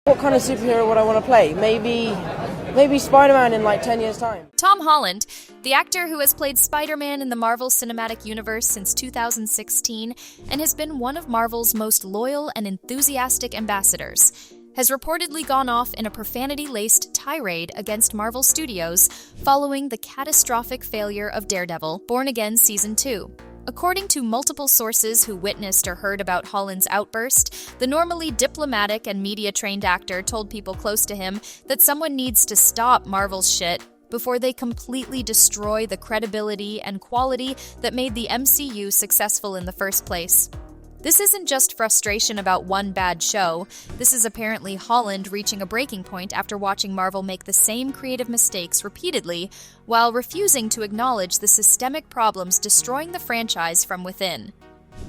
What kind of superhero would I want to play? Maybe Spider-Man in like 10 years' time. Tom Holland, the actor who has played Spider-Man in the Marvel Cinematic Universe since 2016 and has been one of Marvel's most loyal and enthusiastic ambassadors, has reportedly gone off in a profanity-laced tirade against Marvel Studios following the catastrophic failure of Daredevil, Born Again Season 2. According to multiple sources who witnessed or heard about Holland's outburst, the normally diplomatic and media-trained actor told people close to him that someone needs to stop Marvel's shit before they completely destroy the credibility and quality that made the MCU successful in the first place. This isn't just frustration about one bad show. This is apparently Holland reaching a breaking point after watching Marvel make the same creative mistakes repeatedly, while refusing to acknowledge the systemic problems destroying the franchise from within.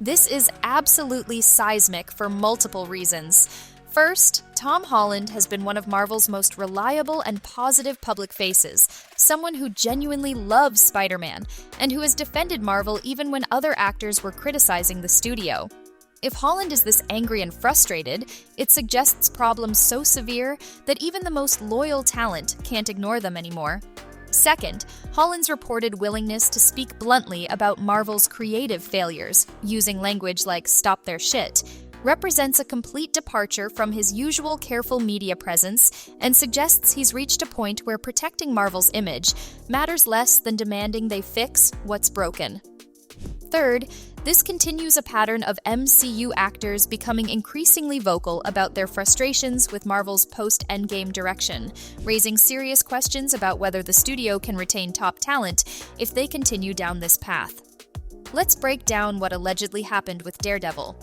This is absolutely seismic for multiple reasons. First, Tom Holland has been one of Marvel's most reliable and positive public faces, someone who genuinely loves Spider-Man, and who has defended Marvel even when other actors were criticizing the studio. If Holland is this angry and frustrated, it suggests problems so severe that even the most loyal talent can't ignore them anymore. Second, Holland's reported willingness to speak bluntly about Marvel's creative failures, using language like "stop their shit," represents a complete departure from his usual careful media presence and suggests he's reached a point where protecting Marvel's image matters less than demanding they fix what's broken. Third, this continues a pattern of MCU actors becoming increasingly vocal about their frustrations with Marvel's post-Endgame direction, raising serious questions about whether the studio can retain top talent if they continue down this path. Let's break down what allegedly happened with Daredevil.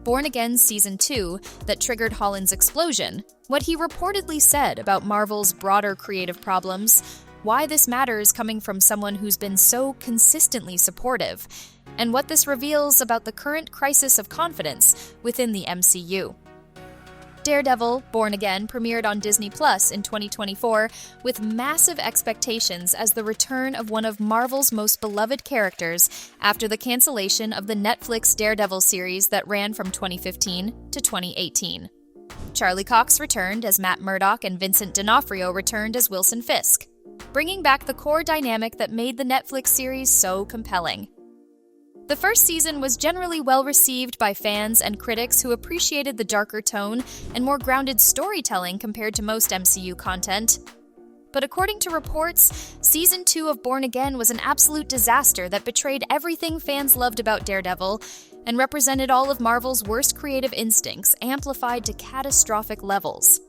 Born Again Season 2 that triggered Holland's explosion, what he reportedly said about Marvel's broader creative problems, why this matters coming from someone who's been so consistently supportive, and what this reveals about the current crisis of confidence within the MCU. Daredevil, Born Again premiered on Disney Plus in 2024 with massive expectations as the return of one of Marvel's most beloved characters after the cancellation of the Netflix Daredevil series that ran from 2015 to 2018. Charlie Cox returned as Matt Murdock and Vincent D'Onofrio returned as Wilson Fisk, bringing back the core dynamic that made the Netflix series so compelling. The first season was generally well received by fans and critics who appreciated the darker tone and more grounded storytelling compared to most MCU content. But according to reports, Season 2 of Born Again was an absolute disaster that betrayed everything fans loved about Daredevil and represented all of Marvel's worst creative instincts amplified to catastrophic levels.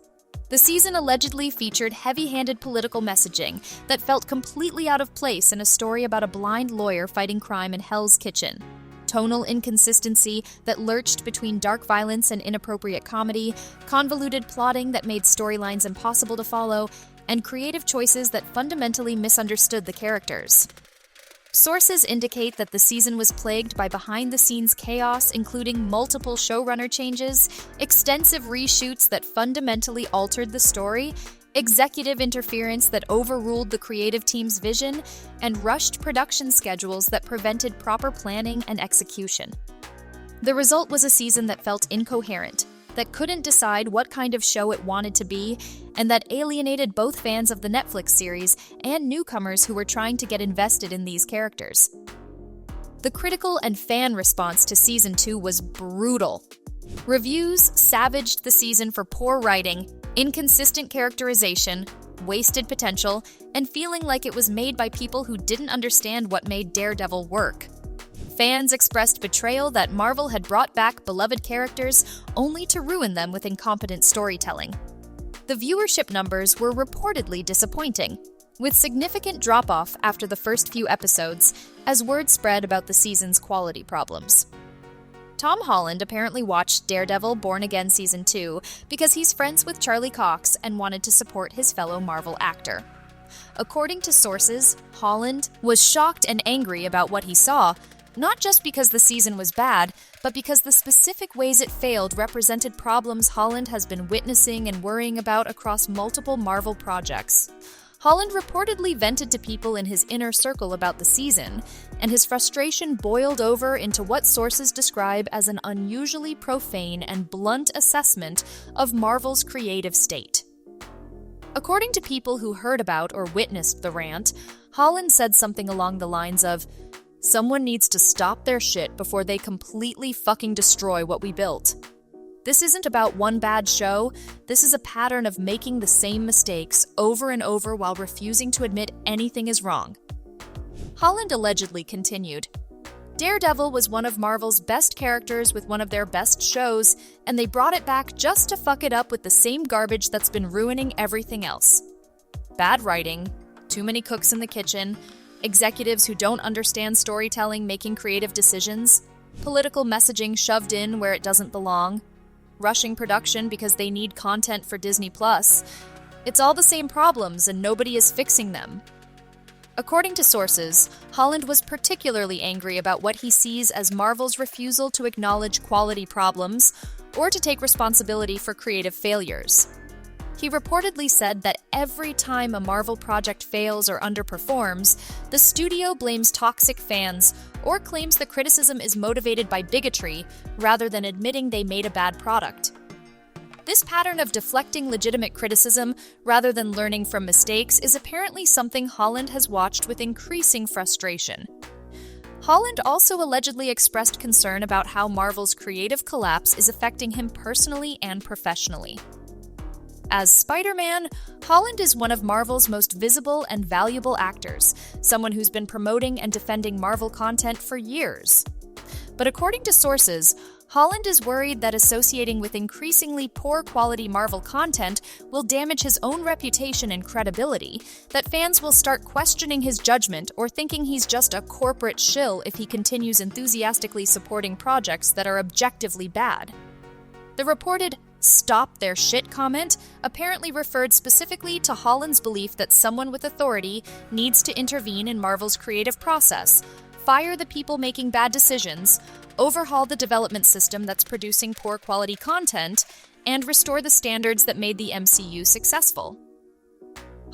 The season allegedly featured heavy-handed political messaging that felt completely out of place in a story about a blind lawyer fighting crime in Hell's Kitchen. Tonal inconsistency that lurched between dark violence and inappropriate comedy, convoluted plotting that made storylines impossible to follow, and creative choices that fundamentally misunderstood the characters. Sources indicate that the season was plagued by behind-the-scenes chaos, including multiple showrunner changes, extensive reshoots that fundamentally altered the story, executive interference that overruled the creative team's vision, and rushed production schedules that prevented proper planning and execution. The result was a season that felt incoherent, that couldn't decide what kind of show it wanted to be, and that alienated both fans of the Netflix series and newcomers who were trying to get invested in these characters. The critical and fan response to Season 2 was brutal. Reviews savaged the season for poor writing, inconsistent characterization, wasted potential, and feeling like it was made by people who didn't understand what made Daredevil work. Fans expressed betrayal that Marvel had brought back beloved characters only to ruin them with incompetent storytelling. The viewership numbers were reportedly disappointing, with significant drop-off after the first few episodes as word spread about the season's quality problems. Tom Holland apparently watched Daredevil Born Again Season 2 because he's friends with Charlie Cox and wanted to support his fellow Marvel actor. According to sources, Holland was shocked and angry about what he saw, not just because the season was bad, but because the specific ways it failed represented problems Holland has been witnessing and worrying about across multiple Marvel projects. Holland reportedly vented to people in his inner circle about the season, and his frustration boiled over into what sources describe as an unusually profane and blunt assessment of Marvel's creative state. According to people who heard about or witnessed the rant, Holland said something along the lines of, "Someone needs to stop their shit before they completely fucking destroy what we built. This isn't about one bad show, this is a pattern of making the same mistakes over and over while refusing to admit anything is wrong." Holland allegedly continued, "Daredevil was one of Marvel's best characters with one of their best shows, and they brought it back just to fuck it up with the same garbage that's been ruining everything else. Bad writing, too many cooks in the kitchen, executives who don't understand storytelling making creative decisions, political messaging shoved in where it doesn't belong, rushing production because they need content for Disney+. It's all the same problems and nobody is fixing them." According to sources, Holland was particularly angry about what he sees as Marvel's refusal to acknowledge quality problems or to take responsibility for creative failures. He reportedly said that every time a Marvel project fails or underperforms, the studio blames toxic fans or claims the criticism is motivated by bigotry rather than admitting they made a bad product. This pattern of deflecting legitimate criticism rather than learning from mistakes is apparently something Holland has watched with increasing frustration. Holland also allegedly expressed concern about how Marvel's creative collapse is affecting him personally and professionally. As Spider-Man, Holland is one of Marvel's most visible and valuable actors, someone who's been promoting and defending Marvel content for years. But according to sources, Holland is worried that associating with increasingly poor quality Marvel content will damage his own reputation and credibility, that fans will start questioning his judgment or thinking he's just a corporate shill if he continues enthusiastically supporting projects that are objectively bad. The reported "stop their shit" comment apparently referred specifically to Holland's belief that someone with authority needs to intervene in Marvel's creative process, fire the people making bad decisions, overhaul the development system that's producing poor quality content, and restore the standards that made the MCU successful.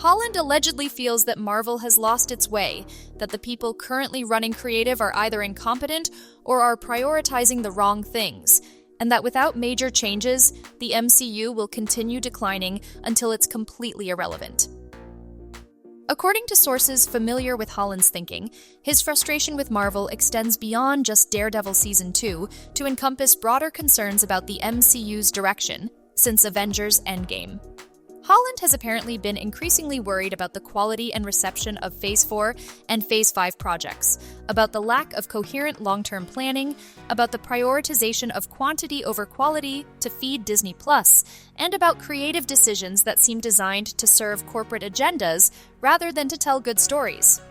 Holland allegedly feels that Marvel has lost its way, that the people currently running creative are either incompetent or are prioritizing the wrong things, and that without major changes, the MCU will continue declining until it's completely irrelevant. According to sources familiar with Holland's thinking, his frustration with Marvel extends beyond just Daredevil Season 2 to encompass broader concerns about the MCU's direction since Avengers Endgame. Holland has apparently been increasingly worried about the quality and reception of Phase 4 and Phase 5 projects, about the lack of coherent long-term planning, about the prioritization of quantity over quality to feed Disney+, and about creative decisions that seem designed to serve corporate agendas rather than to tell good stories.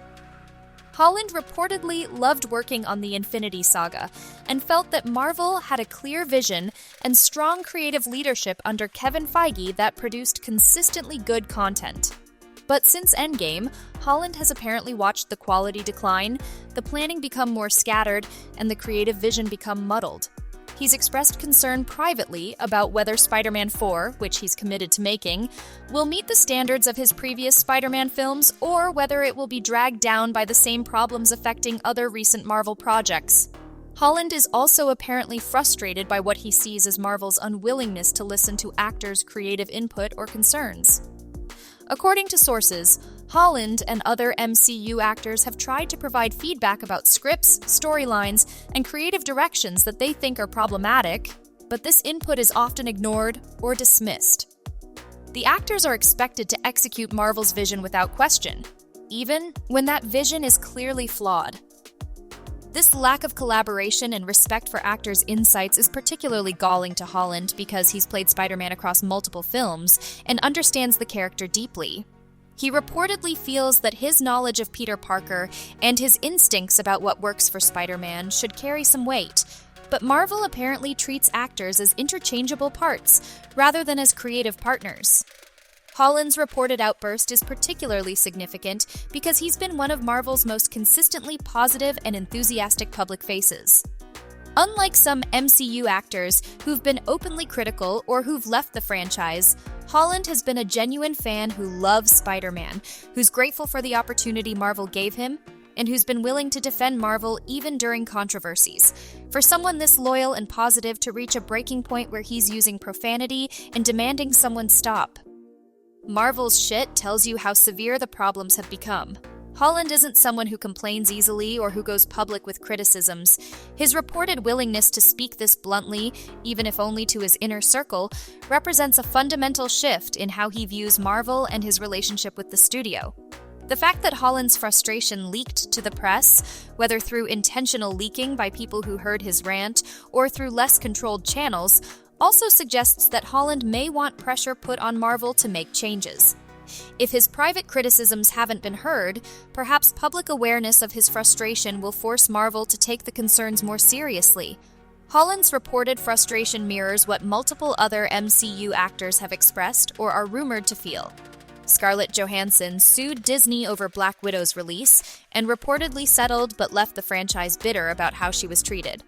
Holland reportedly loved working on the Infinity Saga and felt that Marvel had a clear vision and strong creative leadership under Kevin Feige that produced consistently good content. But since Endgame, Holland has apparently watched the quality decline, the planning become more scattered, and the creative vision become muddled. He's expressed concern privately about whether Spider-Man 4, which he's committed to making, will meet the standards of his previous Spider-Man films or whether it will be dragged down by the same problems affecting other recent Marvel projects. Holland is also apparently frustrated by what he sees as Marvel's unwillingness to listen to actors' creative input or concerns. According to sources, Holland and other MCU actors have tried to provide feedback about scripts, storylines, and creative directions that they think are problematic, but this input is often ignored or dismissed. The actors are expected to execute Marvel's vision without question, even when that vision is clearly flawed. This lack of collaboration and respect for actors' insights is particularly galling to Holland because he's played Spider-Man across multiple films and understands the character deeply. He reportedly feels that his knowledge of Peter Parker and his instincts about what works for Spider-Man should carry some weight, but Marvel apparently treats actors as interchangeable parts rather than as creative partners. Holland's reported outburst is particularly significant because he's been one of Marvel's most consistently positive and enthusiastic public faces. Unlike some MCU actors who've been openly critical or who've left the franchise, Holland has been a genuine fan who loves Spider-Man, who's grateful for the opportunity Marvel gave him, and who's been willing to defend Marvel even during controversies. For someone this loyal and positive to reach a breaking point where he's using profanity and demanding someone stop. Marvel's shit tells you how severe the problems have become. Holland isn't someone who complains easily or who goes public with criticisms. His reported willingness to speak this bluntly, even if only to his inner circle, represents a fundamental shift in how he views Marvel and his relationship with the studio. The fact that Holland's frustration leaked to the press, whether through intentional leaking by people who heard his rant or through less controlled channels, also suggests that Holland may want pressure put on Marvel to make changes. If his private criticisms haven't been heard, perhaps public awareness of his frustration will force Marvel to take the concerns more seriously. Holland's reported frustration mirrors what multiple other MCU actors have expressed or are rumored to feel. Scarlett Johansson sued Disney over Black Widow's release and reportedly settled but left the franchise bitter about how she was treated.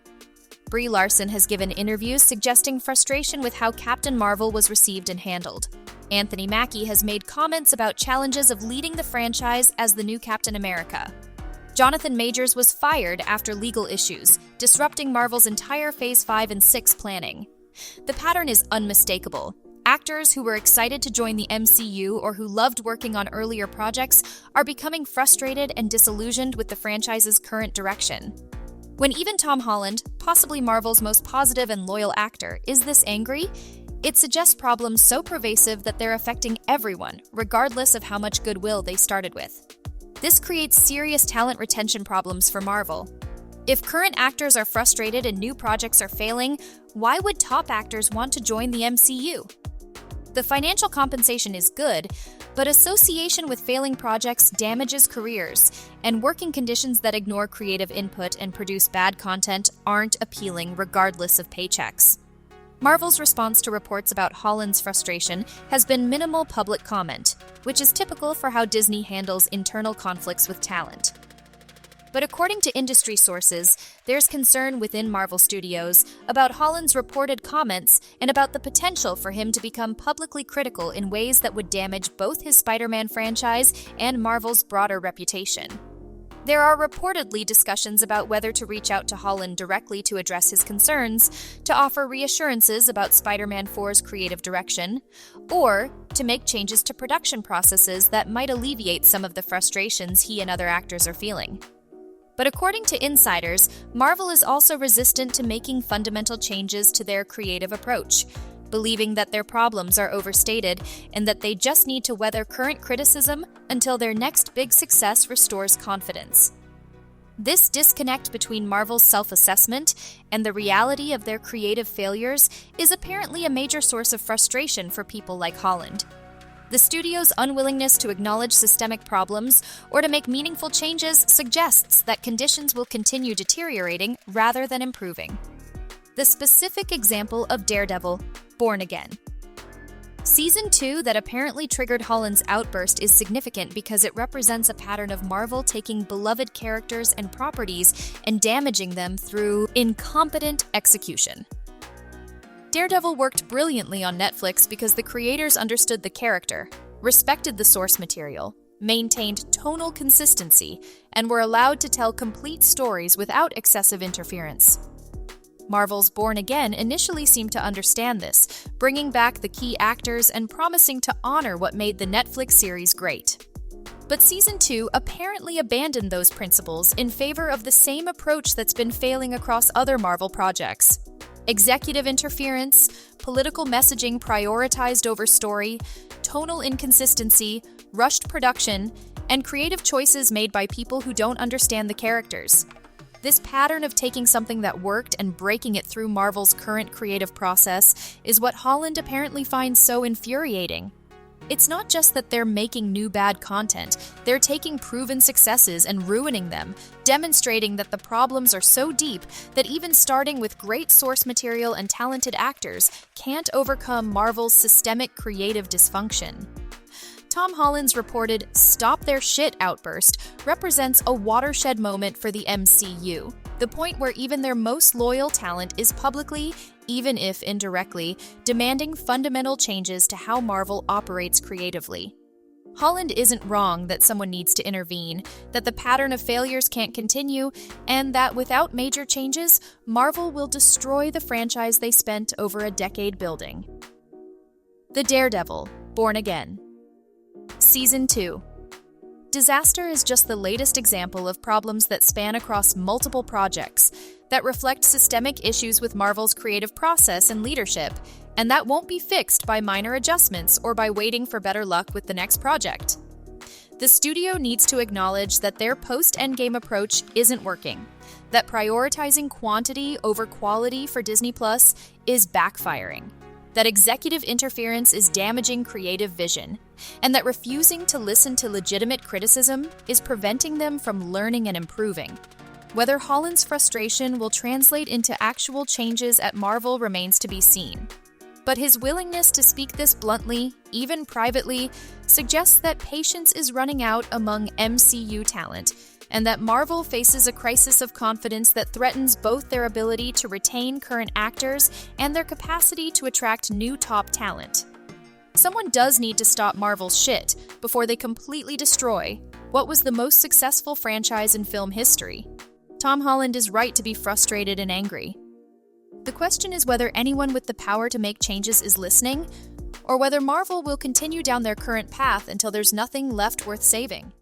Brie Larson has given interviews suggesting frustration with how Captain Marvel was received and handled. Anthony Mackie has made comments about challenges of leading the franchise as the new Captain America. Jonathan Majors was fired after legal issues, disrupting Marvel's entire Phase 5 and 6 planning. The pattern is unmistakable. Actors who were excited to join the MCU or who loved working on earlier projects are becoming frustrated and disillusioned with the franchise's current direction. When even Tom Holland, possibly Marvel's most positive and loyal actor, is this angry, it suggests problems so pervasive that they're affecting everyone, regardless of how much goodwill they started with. This creates serious talent retention problems for Marvel. If current actors are frustrated and new projects are failing, why would top actors want to join the MCU? The financial compensation is good, but association with failing projects damages careers, and working conditions that ignore creative input and produce bad content aren't appealing regardless of paychecks. Marvel's response to reports about Holland's frustration has been minimal public comment, which is typical for how Disney handles internal conflicts with talent. But according to industry sources, there's concern within Marvel Studios about Holland's reported comments and about the potential for him to become publicly critical in ways that would damage both his Spider-Man franchise and Marvel's broader reputation. There are reportedly discussions about whether to reach out to Holland directly to address his concerns, to offer reassurances about Spider-Man 4's creative direction, or to make changes to production processes that might alleviate some of the frustrations he and other actors are feeling. But according to insiders, Marvel is also resistant to making fundamental changes to their creative approach, believing that their problems are overstated and that they just need to weather current criticism until their next big success restores confidence. This disconnect between Marvel's self-assessment and the reality of their creative failures is apparently a major source of frustration for people like Holland. The studio's unwillingness to acknowledge systemic problems or to make meaningful changes suggests that conditions will continue deteriorating rather than improving. The specific example of Daredevil, Born Again. Season 2 that apparently triggered Holland's outburst is significant because it represents a pattern of Marvel taking beloved characters and properties and damaging them through incompetent execution. Daredevil worked brilliantly on Netflix because the creators understood the character, respected the source material, maintained tonal consistency, and were allowed to tell complete stories without excessive interference. Marvel's Born Again initially seemed to understand this, bringing back the key actors and promising to honor what made the Netflix series great. But Season 2 apparently abandoned those principles in favor of the same approach that's been failing across other Marvel projects. Executive interference, political messaging prioritized over story, tonal inconsistency, rushed production, and creative choices made by people who don't understand the characters. This pattern of taking something that worked and breaking it through Marvel's current creative process is what Holland apparently finds so infuriating. It's not just that they're making new bad content, they're taking proven successes and ruining them, demonstrating that the problems are so deep that even starting with great source material and talented actors can't overcome Marvel's systemic creative dysfunction. Tom Holland's reported "stop their shit" outburst represents a watershed moment for the MCU, the point where even their most loyal talent is publicly even if indirectly, demanding fundamental changes to how Marvel operates creatively. Holland isn't wrong that someone needs to intervene, that the pattern of failures can't continue, and that without major changes, Marvel will destroy the franchise they spent over a decade building. The Daredevil, Born Again. Season 2. Disaster is just the latest example of problems that span across multiple projects, that reflect systemic issues with Marvel's creative process and leadership, and that won't be fixed by minor adjustments or by waiting for better luck with the next project. The studio needs to acknowledge that their post-Endgame approach isn't working, that prioritizing quantity over quality for Disney Plus is backfiring, that executive interference is damaging creative vision, and that refusing to listen to legitimate criticism is preventing them from learning and improving. Whether Holland's frustration will translate into actual changes at Marvel remains to be seen. But his willingness to speak this bluntly, even privately, suggests that patience is running out among MCU talent, and that Marvel faces a crisis of confidence that threatens both their ability to retain current actors and their capacity to attract new top talent. Someone does need to stop Marvel's shit before they completely destroy what was the most successful franchise in film history. Tom Holland is right to be frustrated and angry. The question is whether anyone with the power to make changes is listening, or whether Marvel will continue down their current path until there's nothing left worth saving.